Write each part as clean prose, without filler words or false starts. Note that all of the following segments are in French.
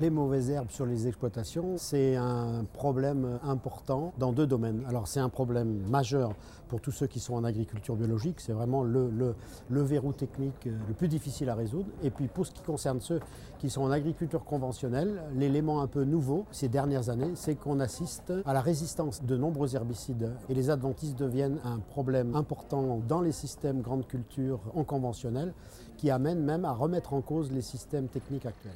Les mauvaises herbes sur les exploitations, c'est un problème important dans deux domaines. Alors c'est un problème majeur pour tous ceux qui sont en agriculture biologique, c'est vraiment le verrou technique le plus difficile à résoudre. Et puis pour ce qui concerne ceux qui sont en agriculture conventionnelle, l'élément un peu nouveau ces dernières années, c'est qu'on assiste à la résistance de nombreux herbicides et les adventices deviennent un problème important dans les systèmes grandes cultures en conventionnel qui amène même à remettre en cause les systèmes techniques actuels.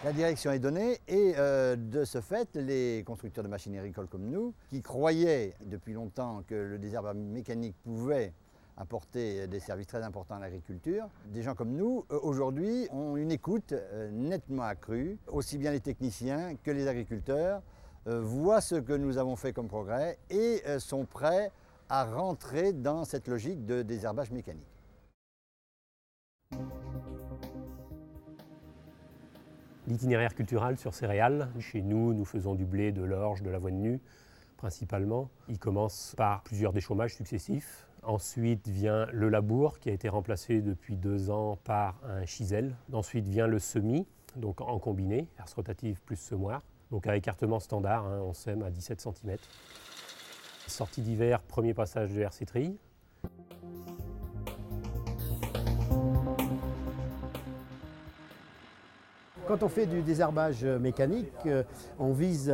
La direction est donnée et de ce fait, les constructeurs de machines agricoles comme nous, qui croyaient depuis longtemps que le désherbage mécanique pouvait apporter des services très importants à l'agriculture, des gens comme nous, aujourd'hui, ont une écoute nettement accrue. Aussi bien les techniciens que les agriculteurs voient ce que nous avons fait comme progrès et sont prêts à rentrer dans cette logique de désherbage mécanique. L'itinéraire cultural sur céréales, chez nous, nous faisons du blé, de l'orge, de l'avoine nue, principalement. Il commence par plusieurs déchaumages successifs. Ensuite vient le labour, qui a été remplacé depuis 2 ans par un chisel. Ensuite vient le semis, donc en combiné, herse rotative plus semoir. Donc à écartement standard, on sème à 17 cm. Sortie d'hiver, premier passage de herséterie. Quand on fait du désherbage mécanique, on vise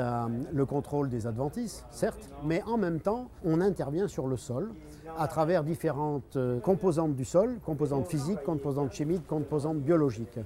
le contrôle des adventices, certes, mais en même temps, on intervient sur le sol à travers différentes composantes du sol, composantes physiques, composantes chimiques, composantes biologiques.